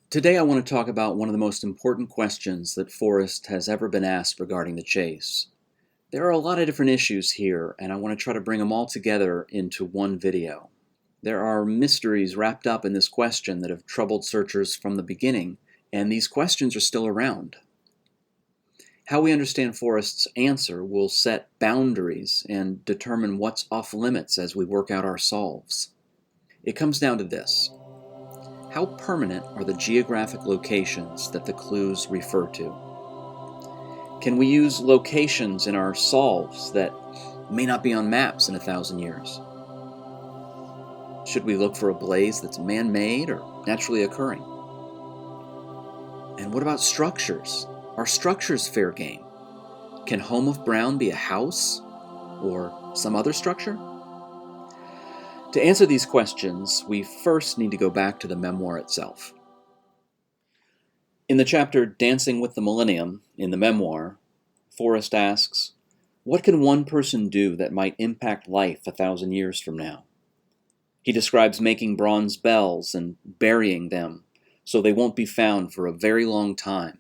Today I want to talk about one of the most important questions that Forrest has ever been asked regarding the chase. There are a lot of different issues here, and I want to try to bring them all together into one video. There are mysteries wrapped up in this question that have troubled searchers from the beginning, and these questions are still around. How we understand Forrest's answer will set boundaries and determine what's off limits as we work out our solves. It comes down to this. How permanent are the geographic locations that the clues refer to? Can we use locations in our solves that may not be on maps in 1,000 years? Should we look for a blaze that's man-made or naturally occurring? And what about structures? Are structures fair game? Can Home of Brown be a house or some other structure? To answer these questions, we first need to go back to the memoir itself. In the chapter Dancing with the Millennium, in the memoir, Forrest asks, what can one person do that might impact life 1,000 years from now? He describes making bronze bells and burying them so they won't be found for a very long time.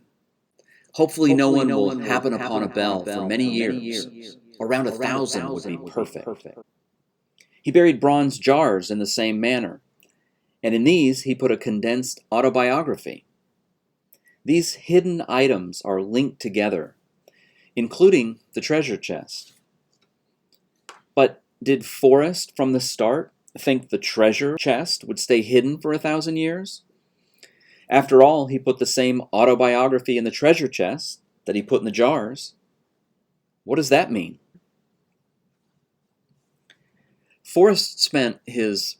Hopefully no one will happen upon a bell for many years. Around 1,000 would be perfect. He buried bronze jars in the same manner, and in these he put a condensed autobiography. These hidden items are linked together, including the treasure chest. But did Forrest from the start think the treasure chest would stay hidden for 1,000 years? After all, he put the same autobiography in the treasure chest that he put in the jars. What does that mean? Forrest spent his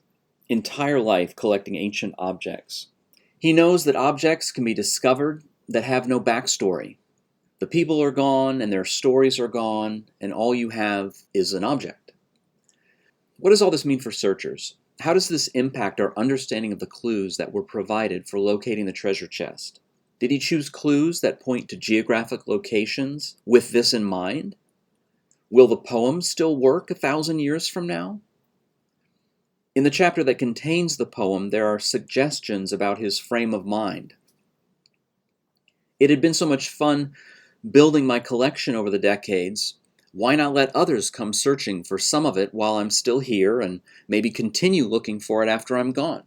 entire life collecting ancient objects. He knows that objects can be discovered that have no backstory. The people are gone and their stories are gone, and all you have is an object. What does all this mean for searchers? How does this impact our understanding of the clues that were provided for locating the treasure chest? Did he choose clues that point to geographic locations with this in mind? Will the poem still work 1,000 years from now? In the chapter that contains the poem, there are suggestions about his frame of mind. It had been so much fun building my collection over the decades. Why not let others come searching for some of it while I'm still here and maybe continue looking for it after I'm gone?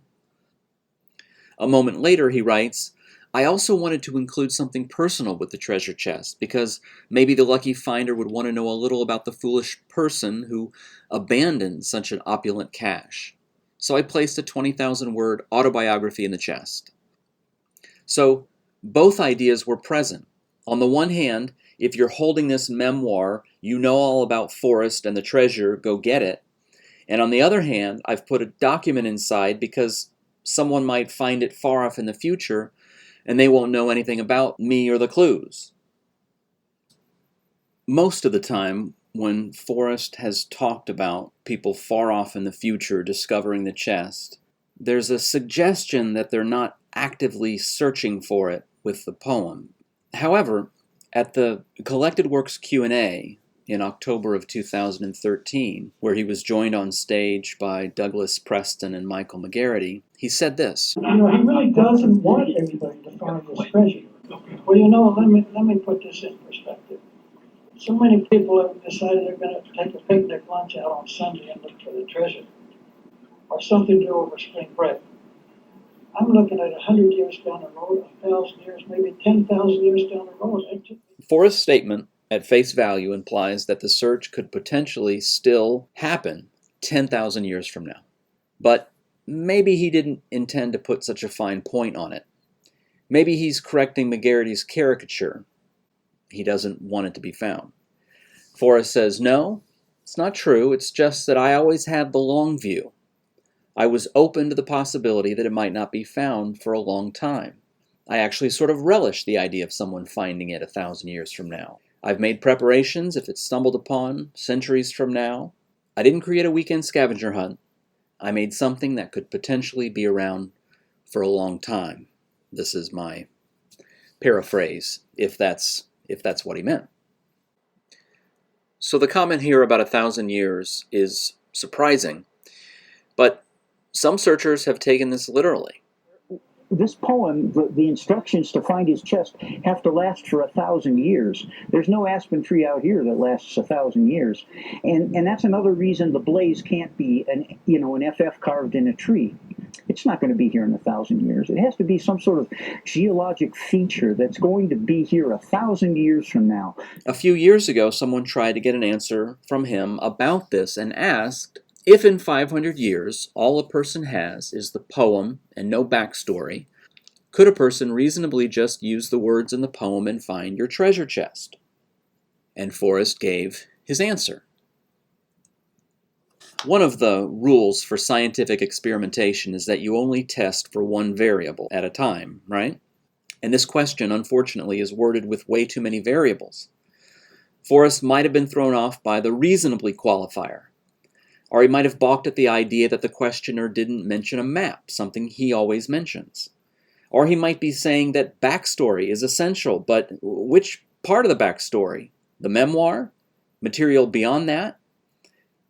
A moment later, he writes, I also wanted to include something personal with the treasure chest because maybe the lucky finder would want to know a little about the foolish person who abandoned such an opulent cache. So I placed a 20,000-word autobiography in the chest. So both ideas were present. On the one hand, if you're holding this memoir, you know all about Forrest and the treasure, go get it. And on the other hand, I've put a document inside because someone might find it far off in the future and they won't know anything about me or the clues. Most of the time, when Forrest has talked about people far off in the future discovering the chest, there's a suggestion that they're not actively searching for it with the poem. However, at the Collected Works Q&A in October of 2013, where he was joined on stage by Douglas Preston and Michael McGarity, he said this. He really doesn't want everybody to find this treasure. Well, let me put this in perspective. So many people have decided they're going to take a picnic lunch out on Sunday and look for the treasure, or something to do over spring break. I'm looking at 100 years down the road, 1,000 years, maybe 10,000 years down the road. Forrest's statement, at face value, implies that the search could potentially still happen 10,000 years from now. But maybe he didn't intend to put such a fine point on it. Maybe he's correcting McGarity's caricature. He doesn't want it to be found. Forrest says, no, it's not true. It's just that I always had the long view. I was open to the possibility that it might not be found for a long time. I actually sort of relish the idea of someone finding it 1,000 years from now. I've made preparations if it's stumbled upon centuries from now. I didn't create a weekend scavenger hunt. I made something that could potentially be around for a long time. This is my paraphrase, if that's what he meant. So the comment here about 1,000 years is surprising, but some searchers have taken this literally. this poem, the instructions to find his chest have to last for 1,000 years. There's no aspen tree out here that lasts 1,000 years, and that's another reason the blaze can't be an FF carved in a tree. It's not going to be here in 1,000 years. It has to be some sort of geologic feature that's going to be here 1,000 years from now. A few years ago, someone tried to get an answer from him about this and asked, if in 500 years all a person has is the poem and no backstory, could a person reasonably just use the words in the poem and find your treasure chest? And Forrest gave his answer. One of the rules for scientific experimentation is that you only test for one variable at a time, right? And this question, unfortunately, is worded with way too many variables. Forrest might have been thrown off by the reasonably qualifier, or he might have balked at the idea that the questioner didn't mention a map, something he always mentions. Or he might be saying that backstory is essential, but which part of the backstory? The memoir? Material beyond that?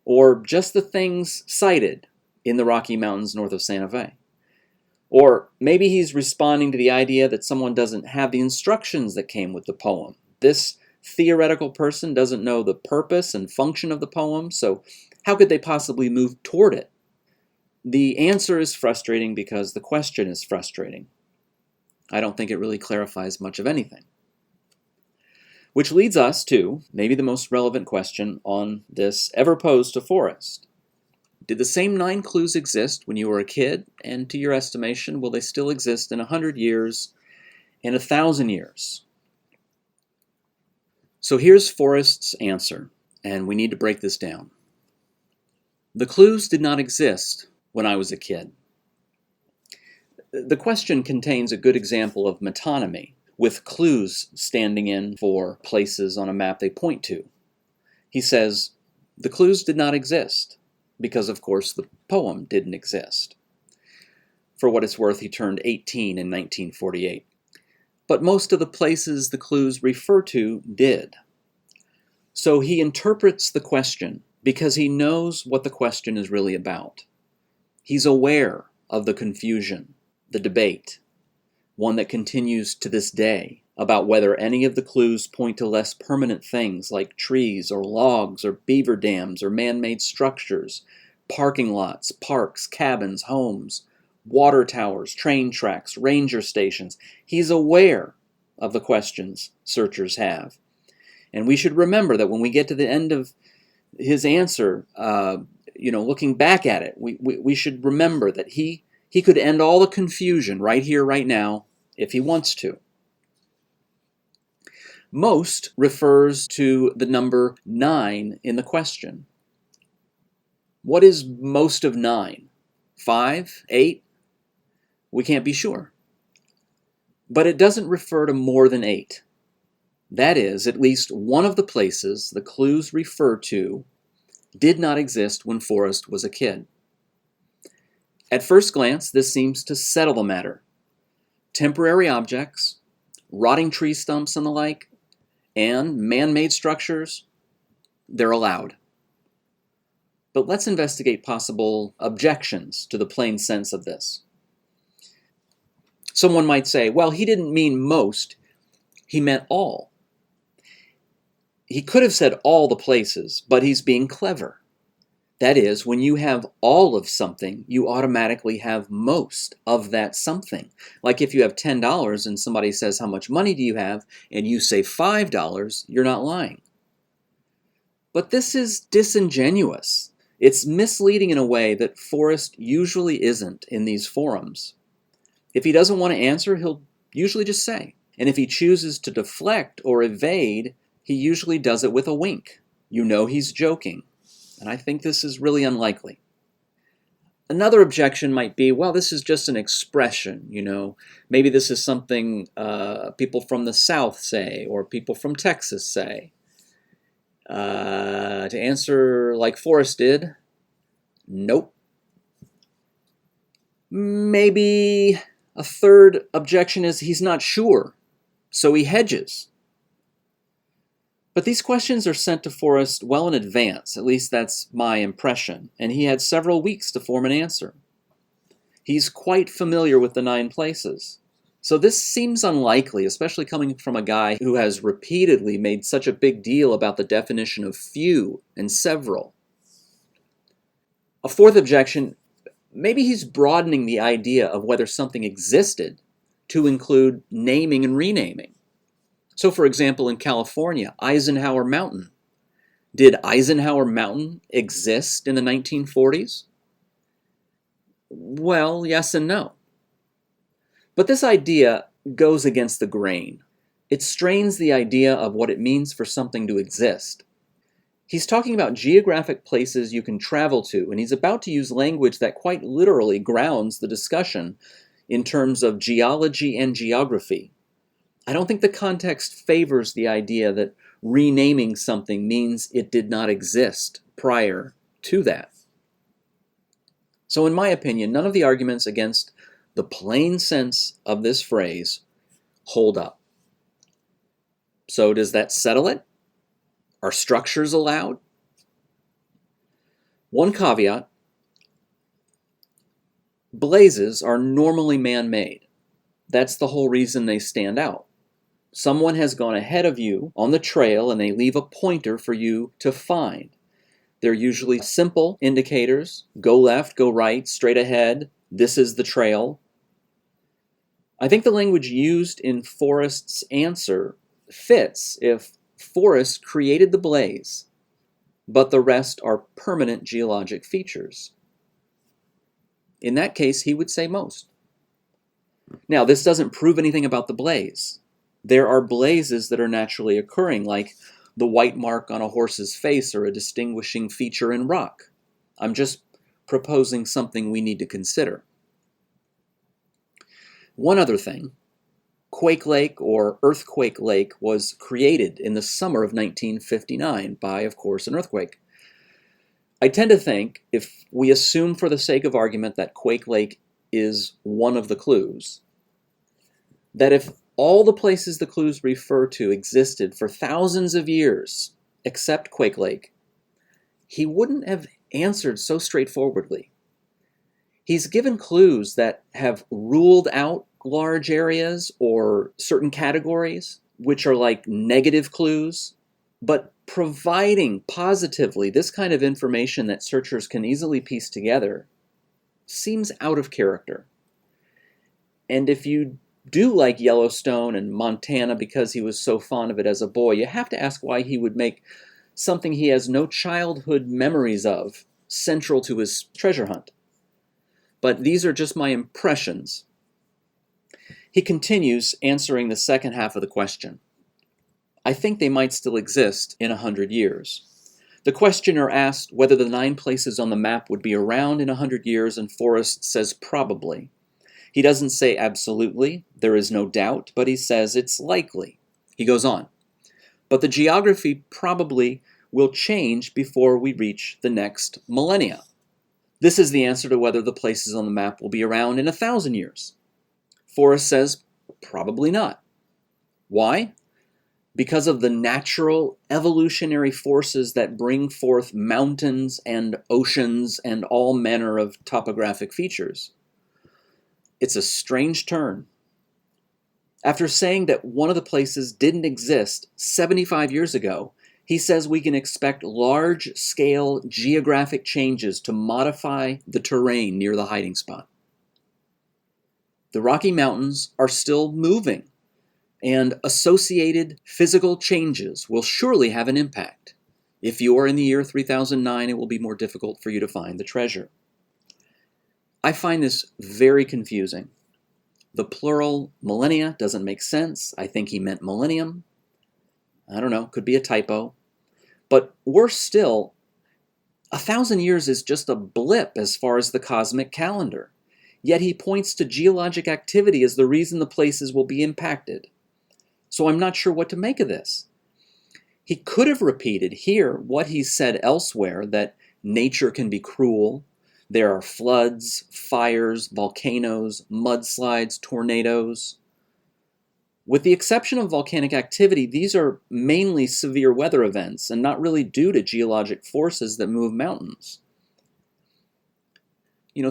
Or just the things cited in the Rocky Mountains north of Santa Fe? Or maybe he's responding to the idea that someone doesn't have the instructions that came with the poem. This theoretical person doesn't know the purpose and function of the poem, so how could they possibly move toward it? The answer is frustrating because the question is frustrating. I don't think it really clarifies much of anything. Which leads us to maybe the most relevant question on this ever posed to Forrest. Did the same 9 clues exist when you were a kid? And to your estimation, will they still exist in 100 years and 1,000 years? So here's Forrest's answer, and we need to break this down. The clues did not exist when I was a kid. The question contains a good example of metonymy, with clues standing in for places on a map they point to. He says, the clues did not exist, because of course the poem didn't exist. For what it's worth, he turned 18 in 1948. But most of the places the clues refer to did. So he interprets the question because he knows what the question is really about. He's aware of the confusion, the debate, one that continues to this day, about whether any of the clues point to less permanent things like trees or logs or beaver dams or man-made structures, parking lots, parks, cabins, homes, water towers, train tracks, ranger stations. He's aware of the questions searchers have. And we should remember that when we get to the end of his answer, looking back at it, we should remember that he could end all the confusion right here, right now, if he wants to. Most refers to the number 9 in the question. What is most of 9? 5? 8? We can't be sure. But it doesn't refer to more than 8. That is, at least one of the places the clues refer to did not exist when Forrest was a kid. At first glance, this seems to settle the matter. Temporary objects, rotting tree stumps and the like, and man-made structures, they're allowed. But let's investigate possible objections to the plain sense of this. Someone might say, well, he didn't mean most, he meant all. He could have said all the places, but he's being clever. That is, when you have all of something, you automatically have most of that something. Like if you have $10 and somebody says, how much money do you have? And you say $5, you're not lying. But this is disingenuous. It's misleading in a way that Forrest usually isn't in these forums. If he doesn't want to answer, he'll usually just say. And if he chooses to deflect or evade, he usually does it with a wink. You know he's joking. And I think this is really unlikely. Another objection might be, well, this is just an expression, Maybe this is something people from the South say or people from Texas say. To answer like Forrest did, nope. Maybe a third objection is he's not sure, so he hedges. But these questions are sent to Forrest well in advance, at least that's my impression, and he had several weeks to form an answer. He's quite familiar with the 9 places. So this seems unlikely, especially coming from a guy who has repeatedly made such a big deal about the definition of few and several. A fourth objection, maybe he's broadening the idea of whether something existed to include naming and renaming. So for example, in California, Eisenhower Mountain. Did Eisenhower Mountain exist in the 1940s? Well, yes and no. But this idea goes against the grain. It strains the idea of what it means for something to exist. He's talking about geographic places you can travel to, and he's about to use language that quite literally grounds the discussion in terms of geology and geography. I don't think the context favors the idea that renaming something means it did not exist prior to that. So in my opinion, none of the arguments against the plain sense of this phrase hold up. So does that settle it? Are structures allowed? One caveat: blazes are normally man-made. That's the whole reason they stand out. Someone has gone ahead of you on the trail and they leave a pointer for you to find. They're usually simple indicators: go left, go right, straight ahead, this is the trail. I think the language used in Forrest's answer fits if Forrest created the blaze, but the rest are permanent geologic features. In that case, he would say most. Now, this doesn't prove anything about the blaze. There are blazes that are naturally occurring, like the white mark on a horse's face or a distinguishing feature in rock. I'm just proposing something we need to consider. One other thing: Quake Lake, or Earthquake Lake, was created in the summer of 1959 by, of course, an earthquake. I tend to think, if we assume for the sake of argument that Quake Lake is one of the clues, that if all the places the clues refer to existed for thousands of years, except Quake Lake, he wouldn't have answered so straightforwardly. He's given clues that have ruled out large areas or certain categories, which are like negative clues, but providing positively this kind of information that searchers can easily piece together seems out of character. And if you do like Yellowstone and Montana because he was so fond of it as a boy, you have to ask why he would make something he has no childhood memories of central to his treasure hunt. But these are just my impressions. He continues, answering the second half of the question. I think they might still exist in 100 years. The questioner asked whether the 9 places on the map would be around in 100 years, and Forrest says probably. He doesn't say absolutely, there is no doubt, but he says it's likely. He goes on, but the geography probably will change before we reach the next millennia. This is the answer to whether the places on the map will be around in 1,000 years. Forrest says probably not. Why? Because of the natural evolutionary forces that bring forth mountains and oceans and all manner of topographic features. It's a strange turn. After saying that one of the places didn't exist 75 years ago, he says we can expect large-scale geographic changes to modify the terrain near the hiding spot. The Rocky Mountains are still moving, and associated physical changes will surely have an impact. If you are in the year 3009, it will be more difficult for you to find the treasure. I find this very confusing. The plural millennia doesn't make sense. I think he meant millennium. I don't know, could be a typo. But worse still, 1,000 years is just a blip as far as the cosmic calendar. Yet he points to geologic activity as the reason the places will be impacted. So I'm not sure what to make of this. He could have repeated here what he said elsewhere, that nature can be cruel. There are floods, fires, volcanoes, mudslides, tornadoes. With the exception of volcanic activity, these are mainly severe weather events and not really due to geologic forces that move mountains.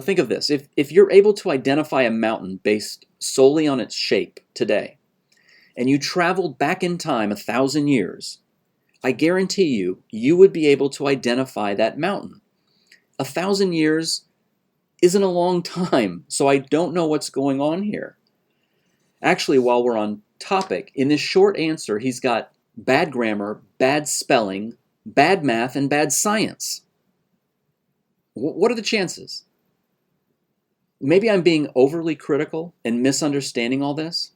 Think of this. If you're able to identify a mountain based solely on its shape today, and you traveled back in time 1,000 years, I guarantee you would be able to identify that mountain. 1,000 years isn't a long time, so I don't know what's going on here. Actually, while we're on topic, in this short answer, he's got bad grammar, bad spelling, bad math, and bad science. What are the chances? Maybe I'm being overly critical and misunderstanding all this.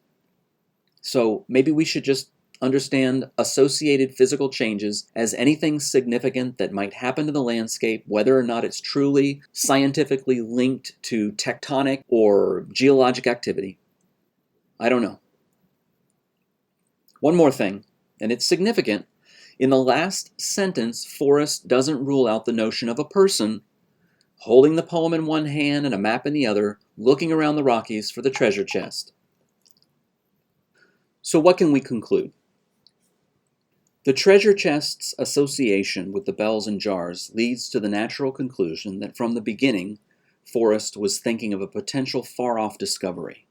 So maybe we should just understand associated physical changes as anything significant that might happen to the landscape, whether or not it's truly scientifically linked to tectonic or geologic activity. I don't know. One more thing, and it's significant. In the last sentence, Forrest doesn't rule out the notion of a person holding the poem in one hand and a map in the other, looking around the Rockies for the treasure chest. So what can we conclude? The treasure chest's association with the bells and jars leads to the natural conclusion that from the beginning, Forrest was thinking of a potential far-off discovery.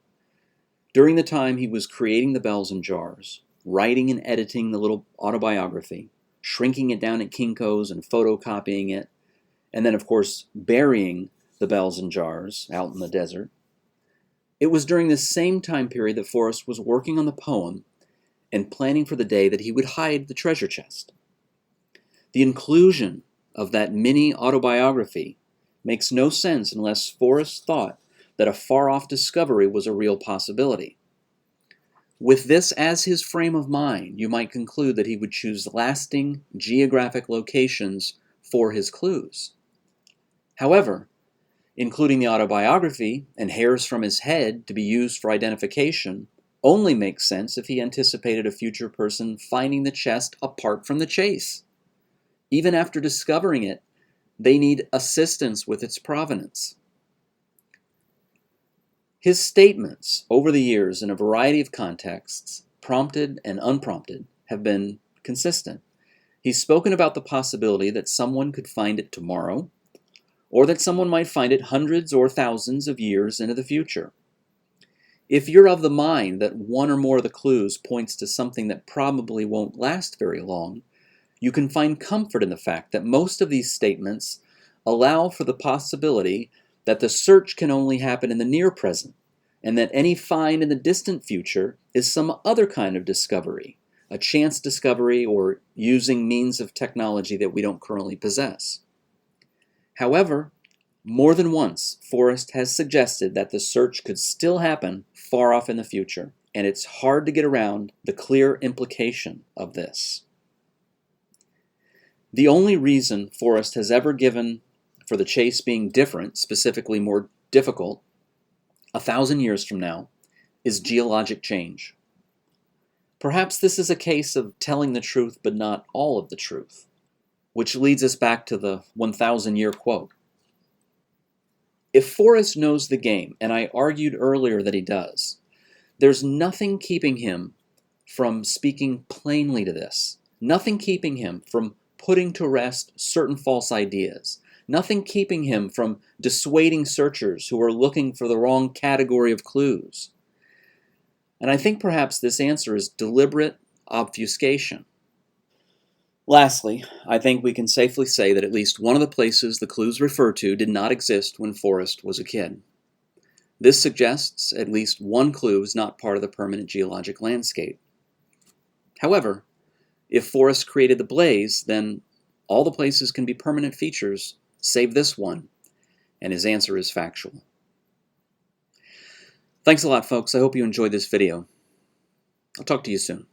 During the time he was creating the bells and jars, writing and editing the little autobiography, shrinking it down at Kinko's and photocopying it, and then, of course, burying the bells and jars out in the desert, it was during this same time period that Forrest was working on the poem and planning for the day that he would hide the treasure chest. The inclusion of that mini autobiography makes no sense unless Forrest thought that a far-off discovery was a real possibility. With this as his frame of mind, you might conclude that he would choose lasting geographic locations for his clues. However, including the autobiography and hairs from his head to be used for identification only makes sense if he anticipated a future person finding the chest apart from the chase. Even after discovering it, they need assistance with its provenance. His statements over the years in a variety of contexts, prompted and unprompted, have been consistent. He's spoken about the possibility that someone could find it tomorrow, or that someone might find it hundreds or thousands of years into the future. If you're of the mind that one or more of the clues points to something that probably won't last very long, you can find comfort in the fact that most of these statements allow for the possibility that the search can only happen in the near present, and that any find in the distant future is some other kind of discovery, a chance discovery or using means of technology that we don't currently possess. However, more than once, Forrest has suggested that the search could still happen far off in the future, and it's hard to get around the clear implication of this. The only reason Forrest has ever given for the chase being different, specifically more difficult, 1,000 years from now, is geologic change. Perhaps this is a case of telling the truth but not all of the truth, which leads us back to the 1,000-year quote. If Forrest knows the game, and I argued earlier that he does, there's nothing keeping him from speaking plainly to this, nothing keeping him from putting to rest certain false ideas, nothing keeping him from dissuading searchers who are looking for the wrong category of clues. And I think perhaps this answer is deliberate obfuscation. Lastly, I think we can safely say that at least one of the places the clues refer to did not exist when Forrest was a kid. This suggests at least one clue is not part of the permanent geologic landscape. However, if Forrest created the blaze, then all the places can be permanent features, save this one, and his answer is factual. Thanks a lot, folks. I hope you enjoyed this video. I'll talk to you soon.